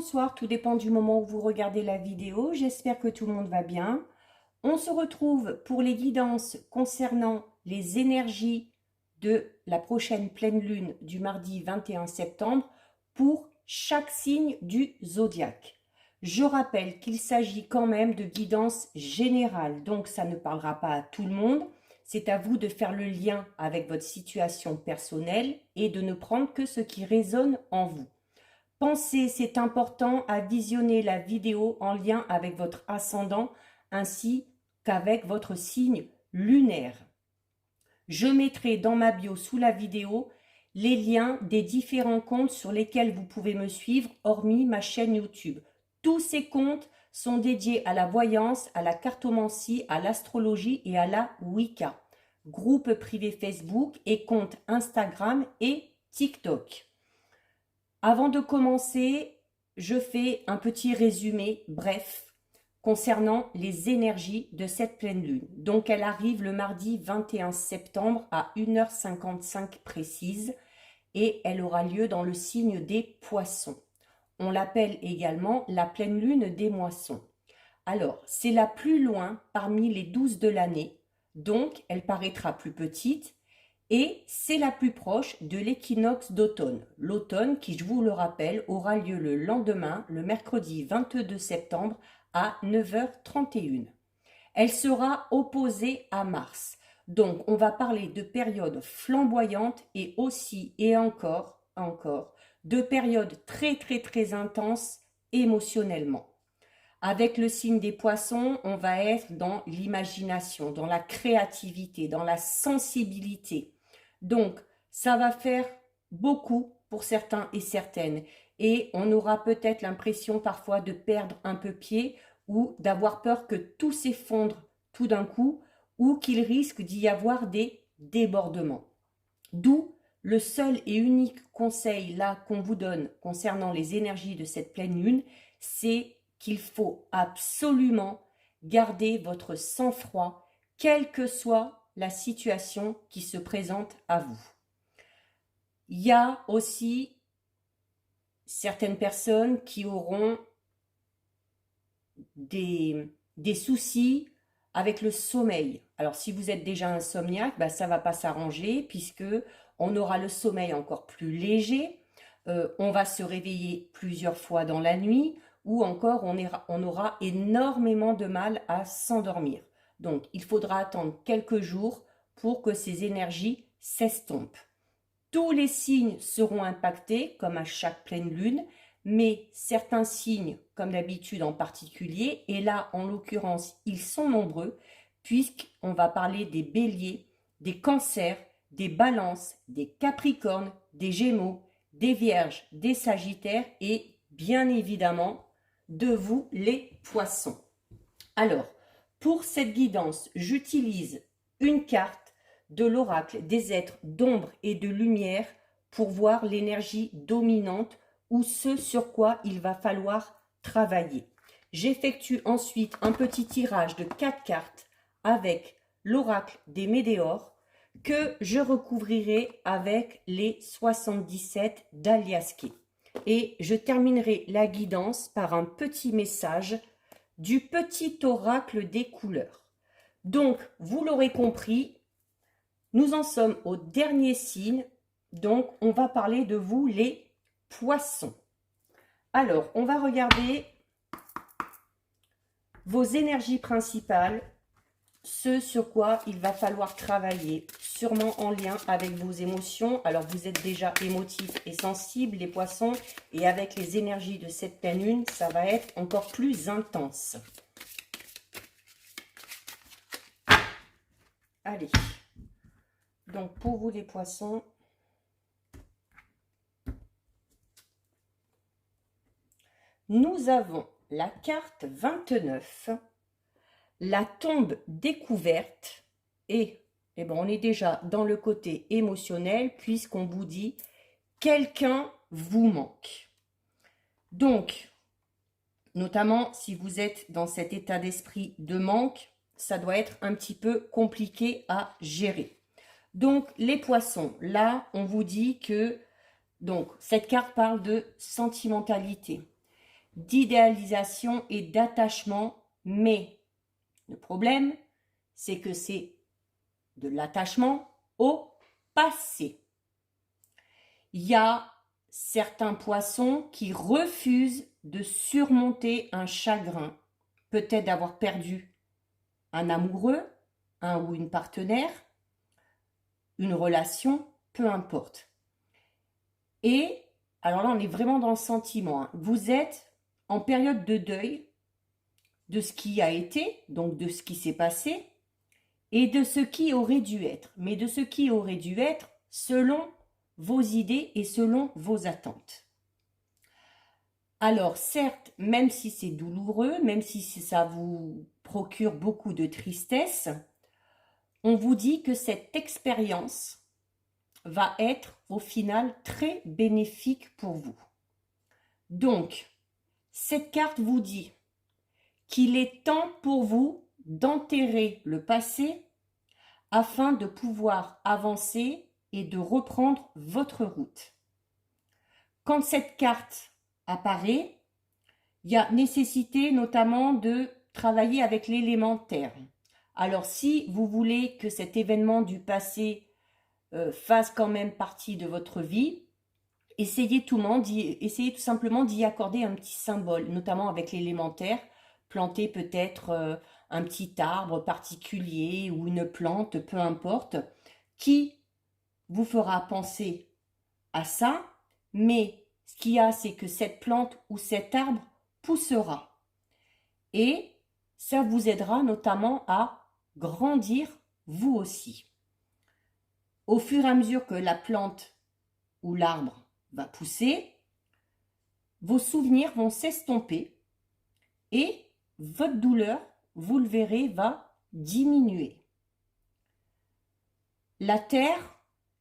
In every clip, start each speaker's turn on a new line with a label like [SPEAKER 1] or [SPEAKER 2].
[SPEAKER 1] bonsoir, tout dépend du moment où vous regardez la vidéo. J'espère que tout le monde va bien. On se retrouve pour les guidances concernant les énergies de la prochaine pleine lune du mardi 21 septembre pour chaque signe du zodiaque. Je rappelle qu'il s'agit quand même de guidances générales, donc ça ne parlera pas à tout le monde. C'est à vous de faire le lien avec votre situation personnelle et de ne prendre que ce qui résonne en vous. Pensez, c'est important, à visionner la vidéo en lien avec votre ascendant ainsi qu'avec votre signe lunaire. Je mettrai dans ma bio sous la vidéo les liens des différents comptes sur lesquels vous pouvez me suivre, hormis ma chaîne YouTube. Tous ces comptes sont dédiés à la voyance, à la cartomancie, à l'astrologie et à la Wicca. Groupe privé Facebook et compte Instagram et TikTok. Avant de commencer, je fais un petit résumé bref concernant les énergies de cette pleine lune. Donc elle arrive le mardi 21 septembre à 1h55 précise et elle aura lieu dans le signe des Poissons. On l'appelle également la pleine lune des moissons. Alors, c'est la plus loin parmi les 12 de l'année, donc elle paraîtra plus petite. Et c'est la plus proche de l'équinoxe d'automne. L'automne, qui je vous le rappelle, aura lieu le lendemain, le mercredi 22 septembre à 9h31. Elle sera opposée à Mars. Donc, on va parler de périodes flamboyantes et aussi et encore, de périodes très intenses émotionnellement. Avec le signe des Poissons, on va être dans l'imagination, dans la créativité, dans la sensibilité. Donc, ça va faire beaucoup pour certains et certaines. Et on aura peut-être l'impression parfois de perdre un peu pied ou d'avoir peur que tout s'effondre tout d'un coup ou qu'il risque d'y avoir des débordements. D'où le seul et unique conseil là qu'on vous donne concernant les énergies de cette pleine lune, c'est qu'il faut absolument garder votre sang-froid, quelle que soit la situation qui se présente à vous. Il y a aussi certaines personnes qui auront des soucis avec le sommeil. Alors si vous êtes déjà insomniaque, ça ne va pas s'arranger puisque on aura le sommeil encore plus léger, on va se réveiller plusieurs fois dans la nuit ou encore on aura énormément de mal à s'endormir. Donc il faudra attendre quelques jours pour que ces énergies s'estompent. Tous les signes seront impactés comme à chaque pleine lune, mais certains signes, comme d'habitude en particulier, et là en l'occurrence ils sont nombreux, puisqu'on va parler des béliers, des cancers, des balances, des capricornes, des gémeaux, des vierges, des sagittaires et bien évidemment de vous les poissons. Alors, pour cette guidance, j'utilise une carte de l'oracle des êtres d'ombre et de lumière pour voir l'énergie dominante ou ce sur quoi il va falloir travailler. J'effectue ensuite un petit tirage de 4 cartes avec l'oracle des météores que je recouvrirai avec les 77 d'Aliaské. Et je terminerai la guidance par un petit message du petit oracle des couleurs. Donc, vous l'aurez compris, nous en sommes au dernier signe, donc on va parler de vous les poissons. Alors, on va regarder vos énergies principales, ce sur quoi il va falloir travailler, sûrement en lien avec vos émotions. Alors, vous êtes déjà émotifs et sensibles, les poissons, et avec les énergies de cette pleine lune, ça va être encore plus intense. Allez, donc pour vous les poissons, nous avons la carte 29, la tombe découverte et on est déjà dans le côté émotionnel puisqu'on vous dit quelqu'un vous manque. Donc, notamment si vous êtes dans cet état d'esprit de manque, ça doit être un petit peu compliqué à gérer. Donc, les poissons, là, on vous dit que donc cette carte parle de sentimentalité. d'idéalisation et d'attachement, mais le problème, c'est que c'est de l'attachement au passé. Il y a certains poissons qui refusent de surmonter un chagrin, peut-être d'avoir perdu un amoureux, un ou une partenaire, une relation, peu importe. Et alors là, on est vraiment dans le sentiment. Vous êtes en période de deuil de ce qui a été, donc de ce qui s'est passé, et de ce qui aurait dû être. Mais de ce qui aurait dû être selon vos idées et selon vos attentes. Alors certes, même si c'est douloureux, même si ça vous procure beaucoup de tristesse, on vous dit que cette expérience va être au final très bénéfique pour vous. Donc, cette carte vous dit qu'il est temps pour vous d'enterrer le passé afin de pouvoir avancer et de reprendre votre route. Quand cette carte apparaît, il y a nécessité notamment de travailler avec l'élémentaire. Alors si vous voulez que cet événement du passé fasse quand même partie de votre vie, essayez tout simplement d'y accorder un petit symbole, notamment avec l'élémentaire. Planter peut-être un petit arbre particulier ou une plante, peu importe, qui vous fera penser à ça, mais ce qu'il y a, c'est que cette plante ou cet arbre poussera. Et ça vous aidera notamment à grandir vous aussi. Au fur et à mesure que la plante ou l'arbre va pousser, vos souvenirs vont s'estomper et votre douleur, vous le verrez, va diminuer. La terre,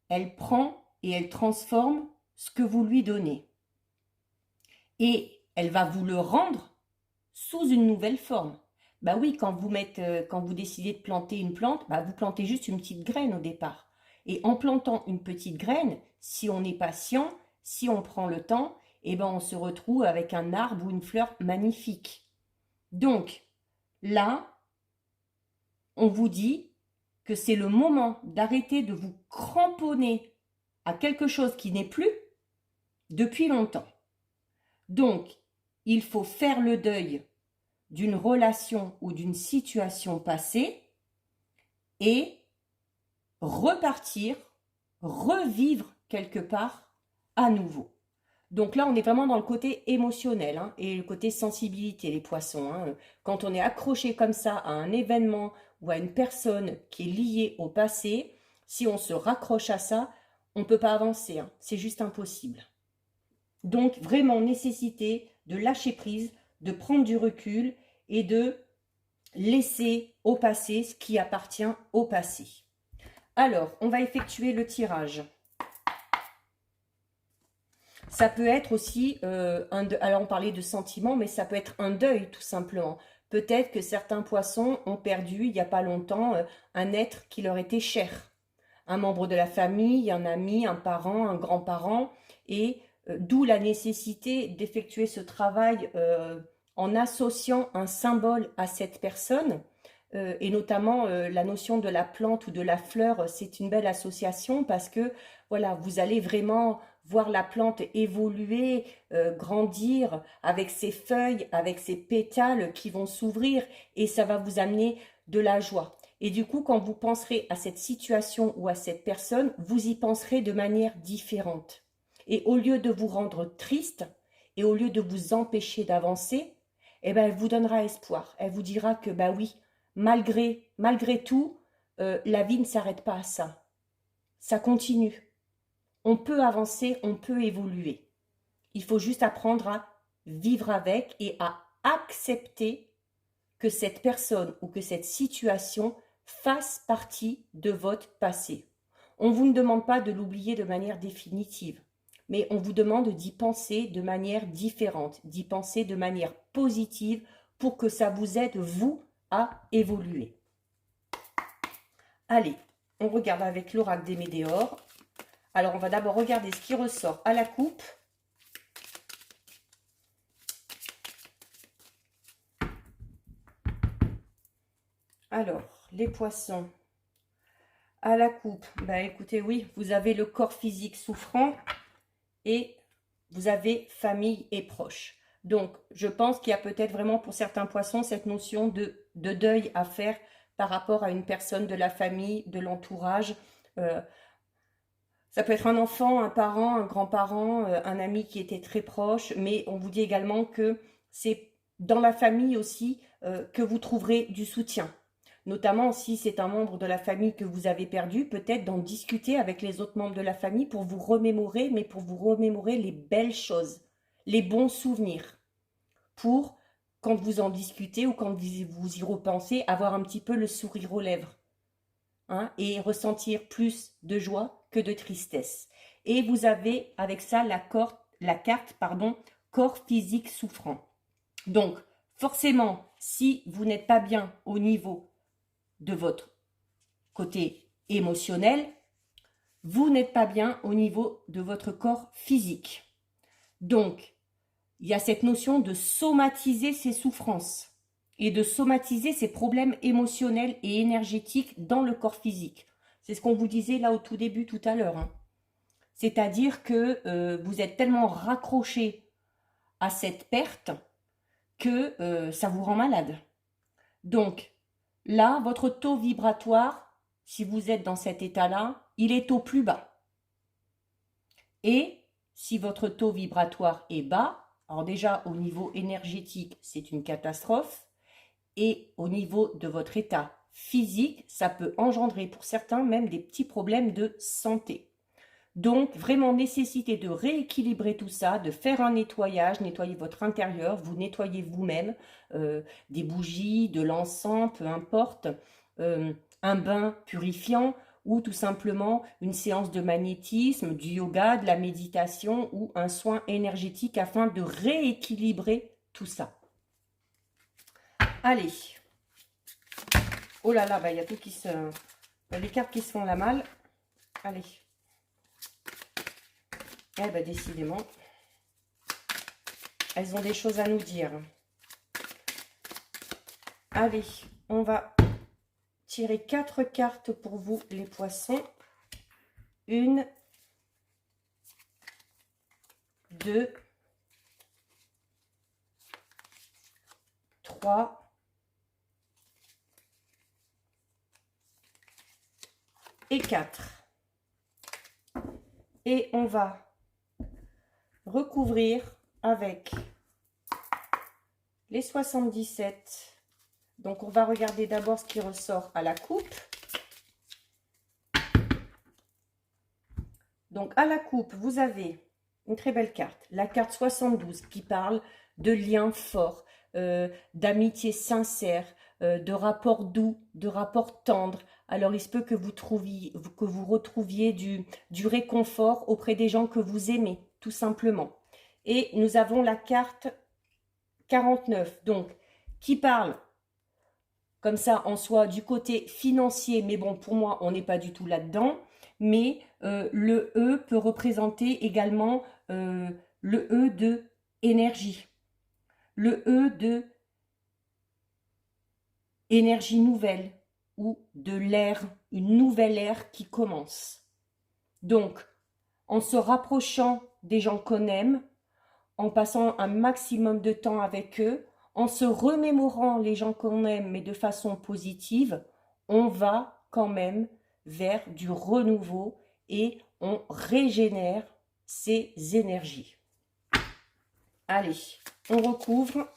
[SPEAKER 1] elle prend et elle transforme ce que vous lui donnez. Et elle va vous le rendre sous une nouvelle forme. Bah oui, quand vous décidez de planter une plante, bah vous plantez juste une petite graine au départ. Et en plantant une petite graine, si on est patient, si on prend le temps, eh ben on se retrouve avec un arbre ou une fleur magnifique. Donc, là, on vous dit que c'est le moment d'arrêter de vous cramponner à quelque chose qui n'est plus depuis longtemps. Donc, il faut faire le deuil d'une relation ou d'une situation passée et repartir, revivre quelque part à nouveau. Donc là, on est vraiment dans le côté émotionnel et le côté sensibilité, les poissons. Quand on est accroché comme ça à un événement ou à une personne qui est liée au passé, si on se raccroche à ça, on ne peut pas avancer. C'est juste impossible. Donc vraiment nécessité de lâcher prise, de prendre du recul et de laisser au passé ce qui appartient au passé. Alors, on va effectuer le tirage. Ça peut être aussi, alors on parlait de sentiments, mais ça peut être un deuil tout simplement. Peut-être que certains poissons ont perdu il n'y a pas longtemps un être qui leur était cher. Un membre de la famille, un ami, un parent, un grand-parent. Et d'où la nécessité d'effectuer ce travail en associant un symbole à cette personne. Et notamment la notion de la plante ou de la fleur, c'est une belle association parce que voilà, vous allez vraiment voir la plante évoluer, grandir avec ses feuilles, avec ses pétales qui vont s'ouvrir et ça va vous amener de la joie. Et du coup, quand vous penserez à cette situation ou à cette personne, vous y penserez de manière différente. Et au lieu de vous rendre triste et au lieu de vous empêcher d'avancer, eh ben, elle vous donnera espoir. Elle vous dira que bah oui, malgré tout, la vie ne s'arrête pas à ça. Ça continue. On peut avancer, on peut évoluer. Il faut juste apprendre à vivre avec et à accepter que cette personne ou que cette situation fasse partie de votre passé. On ne vous demande pas de l'oublier de manière définitive, mais on vous demande d'y penser de manière différente, d'y penser de manière positive pour que ça vous aide, vous, à évoluer. Allez, on regarde avec l'oracle des Médéors. Alors, on va d'abord regarder ce qui ressort à la coupe. Alors, les poissons. À la coupe, bah écoutez, oui, vous avez le corps physique souffrant et vous avez famille et proches. Donc, je pense qu'il y a peut-être vraiment pour certains poissons cette notion de deuil à faire par rapport à une personne de la famille, de l'entourage. Euh, Ça peut être un enfant, un parent, un grand-parent, un ami qui était très proche, mais on vous dit également que c'est dans la famille aussi que vous trouverez du soutien. Notamment si c'est un membre de la famille que vous avez perdu, peut-être d'en discuter avec les autres membres de la famille pour vous remémorer, mais pour vous remémorer les belles choses, les bons souvenirs, pour, quand vous en discutez ou quand vous y repensez, avoir un petit peu le sourire aux lèvres. Hein, et ressentir plus de joie que de tristesse. Et vous avez avec ça la carte corps physique souffrant. Donc, forcément, si vous n'êtes pas bien au niveau de votre côté émotionnel, vous n'êtes pas bien au niveau de votre corps physique. Donc, il y a cette notion de somatiser ses souffrances et de somatiser ses problèmes émotionnels et énergétiques dans le corps physique. C'est ce qu'on vous disait là au tout début tout à l'heure. Hein. C'est-à-dire que vous êtes tellement raccroché à cette perte que ça vous rend malade. Donc là, votre taux vibratoire, si vous êtes dans cet état-là, il est au plus bas. Et si votre taux vibratoire est bas, alors déjà au niveau énergétique, c'est une catastrophe. Et au niveau de votre état physique, ça peut engendrer pour certains même des petits problèmes de santé. Donc, vraiment nécessité de rééquilibrer tout ça, de faire un nettoyage, nettoyer votre intérieur, vous nettoyez vous-même, des bougies, de l'encens, peu importe, un bain purifiant ou tout simplement une séance de magnétisme, du yoga, de la méditation ou un soin énergétique afin de rééquilibrer tout ça. Allez. Oh là là, bah, il y a tout qui se... les cartes qui se font la malle. Allez. Eh ben, décidément, elles ont des choses à nous dire. Allez, on va tirer 4 cartes pour vous, les poissons. 1, 2, 3, et 4. Et on va recouvrir avec les 77. Donc, on va regarder d'abord ce qui ressort à la coupe. Donc, à la coupe, vous avez une très belle carte. La carte 72 qui parle de liens forts, d'amitié sincère, de rapports doux, de rapports tendres. Alors, il se peut que vous retrouviez du réconfort auprès des gens que vous aimez, tout simplement. Et nous avons la carte 49, donc, qui parle comme ça en soi du côté financier, mais bon, pour moi, on n'est pas du tout là-dedans. Mais le E peut représenter également le E de énergie, le E de énergie nouvelle ou de l'ère, une nouvelle ère qui commence. Donc, en se rapprochant des gens qu'on aime, en passant un maximum de temps avec eux, en se remémorant les gens qu'on aime, mais de façon positive, on va quand même vers du renouveau et on régénère ses énergies. Allez, on recouvre.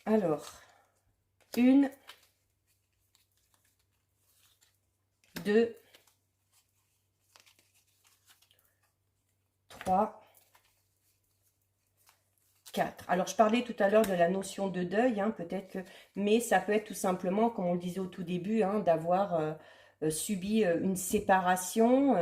[SPEAKER 1] Alors, 1, 2, 3, 4. Alors, je parlais tout à l'heure de la notion de deuil, hein, peut-être que, mais ça peut être tout simplement, comme on le disait au tout début, hein, d'avoir subi une séparation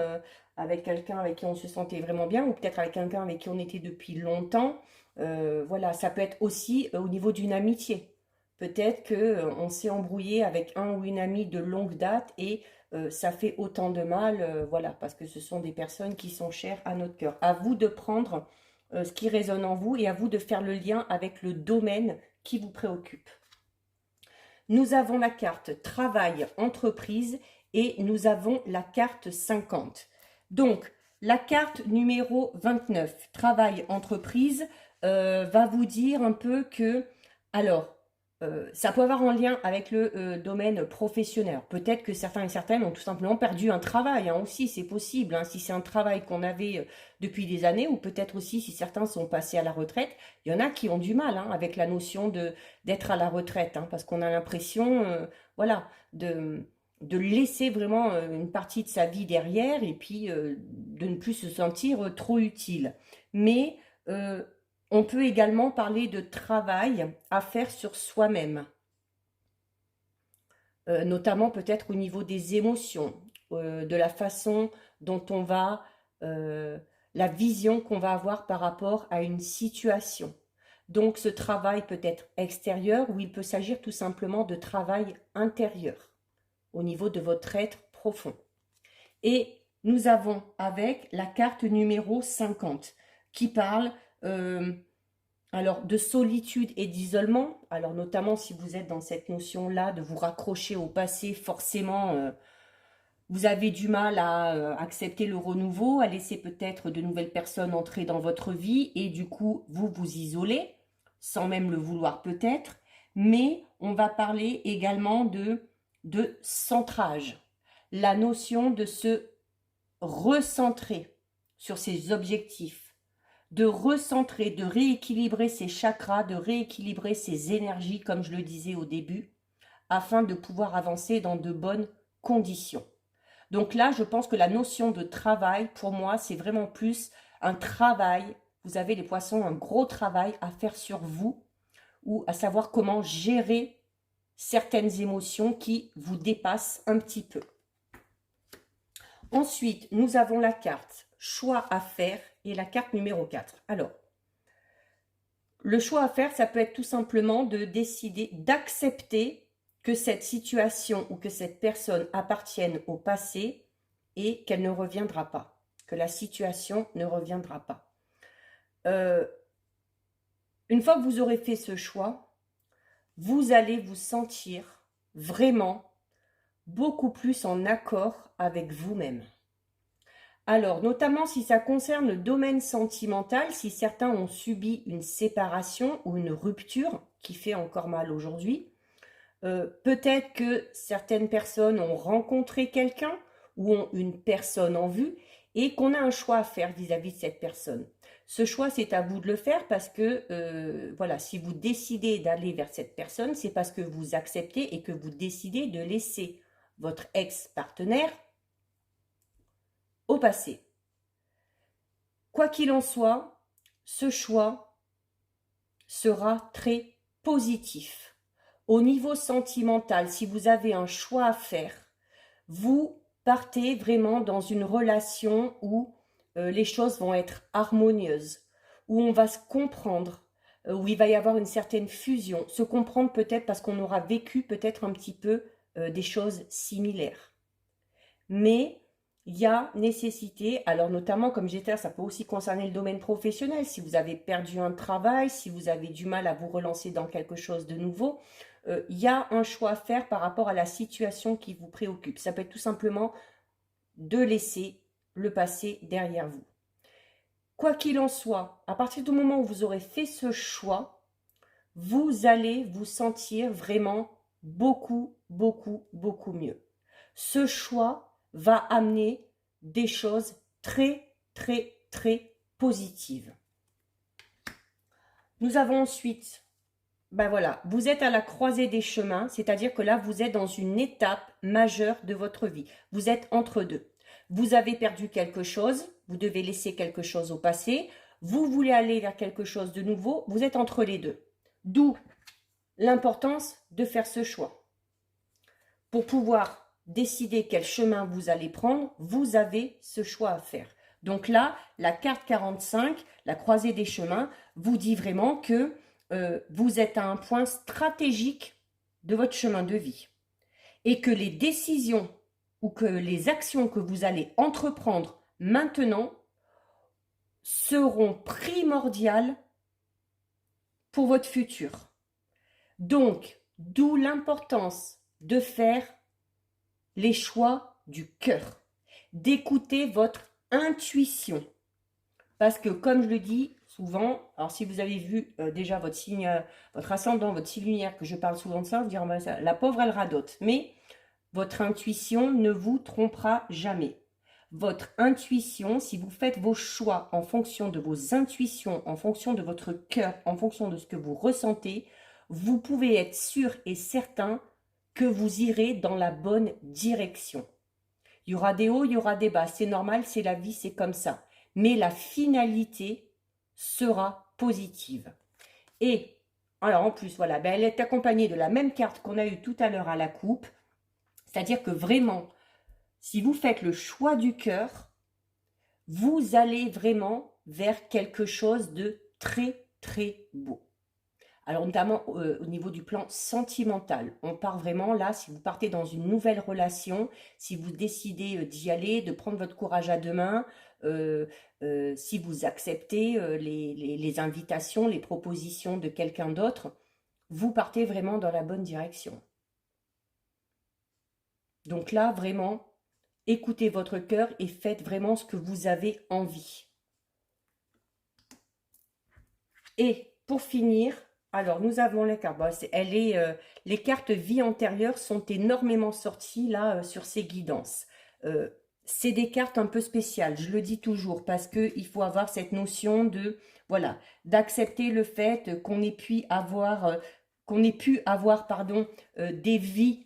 [SPEAKER 1] avec quelqu'un avec qui on se sentait vraiment bien, ou peut-être avec quelqu'un avec qui on était depuis longtemps. Voilà, ça peut être aussi au niveau d'une amitié. Peut-être que on s'est embrouillé avec un ou une amie de longue date et ça fait autant de mal, voilà, parce que ce sont des personnes qui sont chères à notre cœur. À vous de prendre ce qui résonne en vous et à vous de faire le lien avec le domaine qui vous préoccupe. Nous avons la carte travail, entreprise et nous avons la carte 50. Donc, la carte numéro 29, travail, entreprise, va vous dire un peu que, alors, ça peut avoir un lien avec le domaine professionnel. Peut-être que certains et certaines ont tout simplement perdu un travail, hein, aussi, c'est possible. Hein, si c'est un travail qu'on avait depuis des années, ou peut-être aussi si certains sont passés à la retraite, il y en a qui ont du mal, hein, avec la notion d'être à la retraite, hein, parce qu'on a l'impression, voilà, de laisser vraiment une partie de sa vie derrière et puis de ne plus se sentir trop utile. Mais on peut également parler de travail à faire sur soi-même, notamment peut-être au niveau des émotions, de la façon dont on va, la vision qu'on va avoir par rapport à une situation. Donc ce travail peut être extérieur ou il peut s'agir tout simplement de travail intérieur au niveau de votre être profond. Et nous avons avec la carte numéro 50 qui parle alors de solitude et d'isolement. Alors notamment si vous êtes dans cette notion-là de vous raccrocher au passé, forcément vous avez du mal à accepter le renouveau, à laisser peut-être de nouvelles personnes entrer dans votre vie et du coup vous vous isolez, sans même le vouloir peut-être. Mais on va parler également de centrage, la notion de se recentrer sur ses objectifs, de recentrer, de rééquilibrer ses chakras, de rééquilibrer ses énergies, comme je le disais au début, afin de pouvoir avancer dans de bonnes conditions. Donc là, je pense que la notion de travail, pour moi, c'est vraiment plus un travail. Vous avez les poissons, un gros travail à faire sur vous, ou à savoir comment gérer certaines émotions qui vous dépassent un petit peu. Ensuite, nous avons la carte choix à faire et la carte numéro 4. Alors, le choix à faire, ça peut être tout simplement de décider, d'accepter que cette situation ou que cette personne appartienne au passé et qu'elle ne reviendra pas, que la situation ne reviendra pas. Une fois que vous aurez fait ce choix, vous allez vous sentir vraiment beaucoup plus en accord avec vous-même. Alors, notamment si ça concerne le domaine sentimental, si certains ont subi une séparation ou une rupture qui fait encore mal aujourd'hui, peut-être que certaines personnes ont rencontré quelqu'un ou ont une personne en vue et qu'on a un choix à faire vis-à-vis de cette personne. Ce choix, c'est à vous de le faire parce que, voilà, si vous décidez d'aller vers cette personne, c'est parce que vous acceptez et que vous décidez de laisser votre ex-partenaire au passé. Quoi qu'il en soit, ce choix sera très positif. Au niveau sentimental, si vous avez un choix à faire, vous partez vraiment dans une relation où les choses vont être harmonieuses, où on va se comprendre, où il va y avoir une certaine fusion. Se comprendre peut-être parce qu'on aura vécu peut-être un petit peu des choses similaires. Mais il y a nécessité, alors notamment comme j'ai dit, ça peut aussi concerner le domaine professionnel, si vous avez perdu un travail, si vous avez du mal à vous relancer dans quelque chose de nouveau, il y a un choix à faire par rapport à la situation qui vous préoccupe. Ça peut être tout simplement de laisser le passé derrière vous. Quoi qu'il en soit, à partir du moment où vous aurez fait ce choix, vous allez vous sentir vraiment beaucoup, beaucoup, beaucoup mieux. Ce choix va amener des choses très, très, très positives. Nous avons ensuite, ben voilà, vous êtes à la croisée des chemins, c'est-à-dire que là, vous êtes dans une étape majeure de votre vie. Vous êtes entre deux. Vous avez perdu quelque chose, vous devez laisser quelque chose au passé, vous voulez aller vers quelque chose de nouveau, vous êtes entre les deux. D'où l'importance de faire ce choix. Pour pouvoir décider quel chemin vous allez prendre, vous avez ce choix à faire. Donc là, la carte 45, la croisée des chemins, vous dit vraiment que vous êtes à un point stratégique de votre chemin de vie. Et que les décisions ou que les actions que vous allez entreprendre maintenant seront primordiales pour votre futur. Donc, d'où l'importance de faire les choix du cœur, d'écouter votre intuition. Parce que, comme je le dis souvent, alors si vous avez vu déjà votre signe, votre ascendant, votre signe lunaire, que je parle souvent de ça, vous dire, la pauvre, elle radote. Mais votre intuition ne vous trompera jamais. Votre intuition, si vous faites vos choix en fonction de vos intuitions, en fonction de votre cœur, en fonction de ce que vous ressentez, vous pouvez être sûr et certain que vous irez dans la bonne direction. Il y aura des hauts, il y aura des bas, c'est normal, c'est la vie, c'est comme ça. Mais la finalité sera positive. Et, alors en plus, voilà, ben elle est accompagnée de la même carte qu'on a eue tout à l'heure à la coupe. C'est-à-dire que vraiment, si vous faites le choix du cœur, vous allez vraiment vers quelque chose de très, très beau. Alors notamment au niveau du plan sentimental, on part vraiment là, si vous partez dans une nouvelle relation, si vous décidez d'y aller, de prendre votre courage à deux mains, si vous acceptez les invitations, les propositions de quelqu'un d'autre, vous partez vraiment dans la bonne direction. Donc là, vraiment, écoutez votre cœur et faites vraiment ce que vous avez envie. Et pour finir, alors nous avons les cartes. Bon, les cartes vie antérieure sont énormément sorties là sur ces guidances. C'est des cartes un peu spéciales, je le dis toujours, parce qu'il faut avoir cette notion de, voilà, d'accepter le fait qu'on ait pu avoir, des vies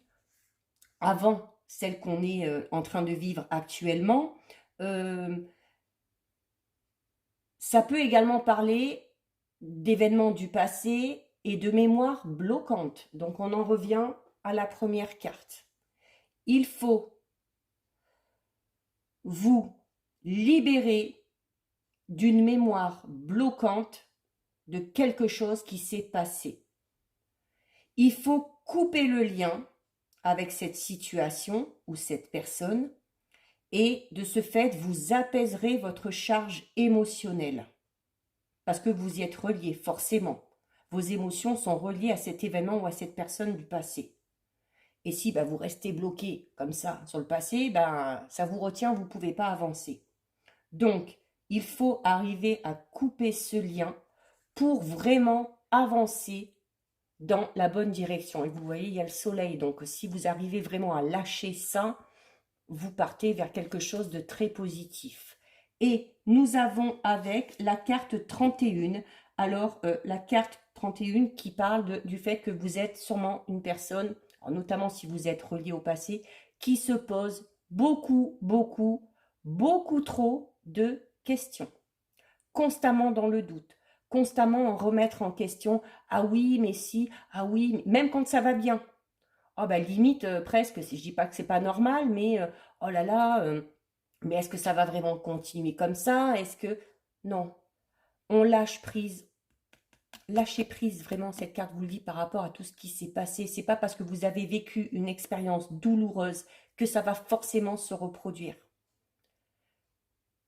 [SPEAKER 1] avant celle qu'on est en train de vivre actuellement. Ça peut également parler d'événements du passé et de mémoires bloquantes. Donc on en revient à la première carte. Il faut vous libérer d'une mémoire bloquante de quelque chose qui s'est passé. Il faut couper le lien avec cette situation ou cette personne et de ce fait, vous apaiserez votre charge émotionnelle parce que vous y êtes relié, forcément. Vos émotions sont reliées à cet événement ou à cette personne du passé. Et si vous restez bloqué comme ça sur le passé, ça vous retient, vous ne pouvez pas avancer. Donc, il faut arriver à couper ce lien pour vraiment avancer dans la bonne direction. Et vous voyez, il y a le soleil. Donc, si vous arrivez vraiment à lâcher ça, vous partez vers quelque chose de très positif. Et nous avons avec la carte 31, alors la carte 31 qui parle du fait que vous êtes sûrement une personne, notamment si vous êtes relié au passé, qui se pose beaucoup, beaucoup, beaucoup trop de questions. Constamment dans le doute, constamment en remettre en question, ah oui, mais si, ah oui, même quand ça va bien. Oh limite presque, si je dis pas que c'est pas normal, mais oh là là, mais est-ce que ça va vraiment continuer comme ça? Est-ce que non, on lâche prise, lâchez prise vraiment cette carte vous le dit par rapport à tout ce qui s'est passé. C'est pas parce que vous avez vécu une expérience douloureuse que ça va forcément se reproduire.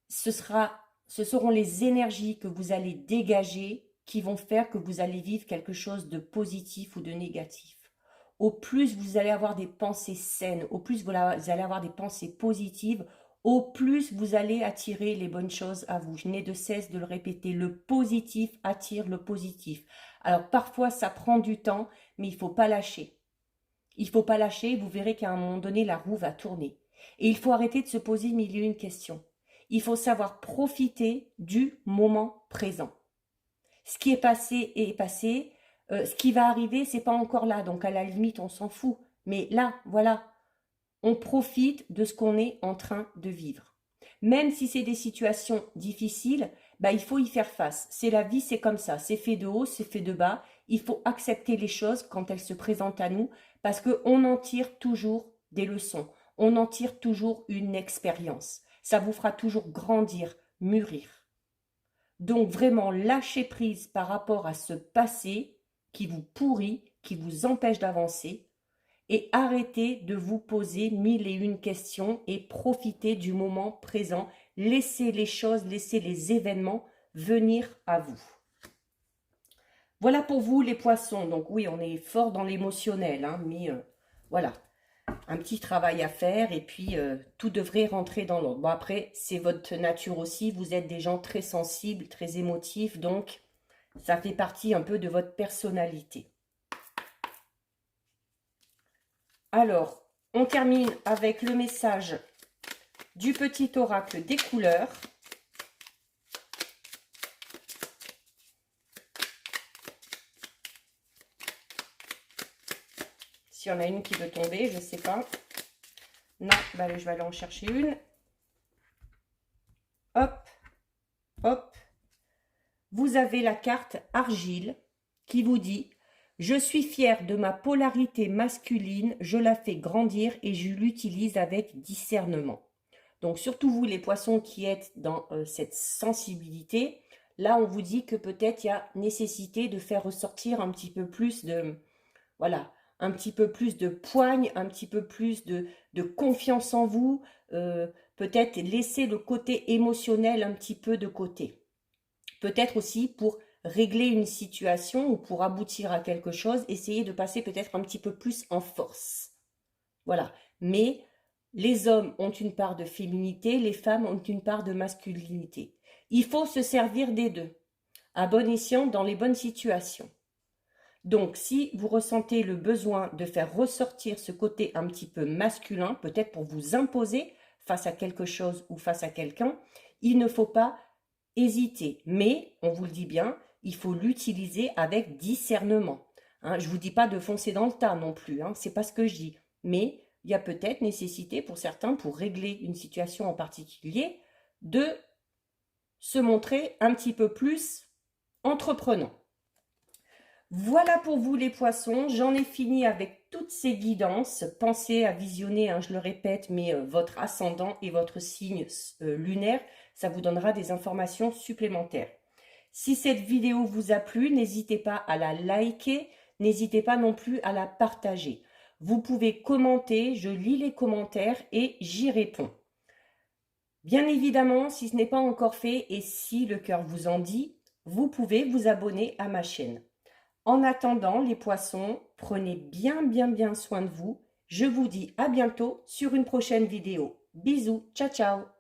[SPEAKER 1] Ce seront les énergies que vous allez dégager qui vont faire que vous allez vivre quelque chose de positif ou de négatif. Au plus vous allez avoir des pensées saines, au plus vous allez avoir des pensées positives, au plus vous allez attirer les bonnes choses à vous. Je n'ai de cesse de le répéter, le positif attire le positif. Alors parfois ça prend du temps, mais il ne faut pas lâcher. Il ne faut pas lâcher, vous verrez qu'à un moment donné la roue va tourner. Et il faut arrêter de se poser mille et une questions. Il faut savoir profiter du moment présent. Ce qui est passé est passé. Ce qui va arriver, c'est pas encore là. Donc à la limite, on s'en fout. Mais là, voilà, on profite de ce qu'on est en train de vivre. Même si c'est des situations difficiles, il faut y faire face. C'est la vie, c'est comme ça. C'est fait de haut, c'est fait de bas. Il faut accepter les choses quand elles se présentent à nous parce qu'on en tire toujours des leçons. On en tire toujours une expérience. Ça vous fera toujours grandir, mûrir. Donc vraiment lâcher prise par rapport à ce passé qui vous pourrit, qui vous empêche d'avancer et arrêtez de vous poser mille et une questions et profitez du moment présent. Laissez les choses, laissez les événements venir à vous. Voilà pour vous les poissons. Donc oui, on est fort dans l'émotionnel, hein, mais voilà. Un petit travail à faire et puis tout devrait rentrer dans l'ordre. Bon après, c'est votre nature aussi. Vous êtes des gens très sensibles, très émotifs, donc ça fait partie un peu de votre personnalité. Alors, on termine avec le message du petit oracle des couleurs. S'il y en a une qui veut tomber, je ne sais pas. Non, bah, je vais aller en chercher une. Hop, hop. Vous avez la carte argile qui vous dit « Je suis fière de ma polarité masculine, je la fais grandir et je l'utilise avec discernement. » Donc surtout vous les poissons qui êtes dans cette sensibilité, là on vous dit que peut-être il y a nécessité de faire ressortir un petit peu plus de, voilà, un petit peu plus de poigne, un petit peu plus de confiance en vous, peut-être laisser le côté émotionnel un petit peu de côté. Peut-être aussi pour régler une situation ou pour aboutir à quelque chose, essayer de passer peut-être un petit peu plus en force. Voilà. Mais les hommes ont une part de féminité, les femmes ont une part de masculinité. Il faut se servir des deux, à bon escient dans les bonnes situations. Donc, si vous ressentez le besoin de faire ressortir ce côté un petit peu masculin, peut-être pour vous imposer face à quelque chose ou face à quelqu'un, il ne faut pas hésiter. Mais, on vous le dit bien, il faut l'utiliser avec discernement. Hein, je ne vous dis pas de foncer dans le tas non plus, hein, c'est pas ce que je dis. Mais il y a peut-être nécessité pour certains, pour régler une situation en particulier, de se montrer un petit peu plus entreprenant. Voilà pour vous les poissons, j'en ai fini avec toutes ces guidances. Pensez à visionner, hein, je le répète, mais votre ascendant et votre signe lunaire, ça vous donnera des informations supplémentaires. Si cette vidéo vous a plu, n'hésitez pas à la liker, n'hésitez pas non plus à la partager. Vous pouvez commenter, je lis les commentaires et j'y réponds. Bien évidemment, si ce n'est pas encore fait et si le cœur vous en dit, vous pouvez vous abonner à ma chaîne. En attendant, les poissons, prenez bien soin de vous. Je vous dis à bientôt sur une prochaine vidéo. Bisous, ciao ciao.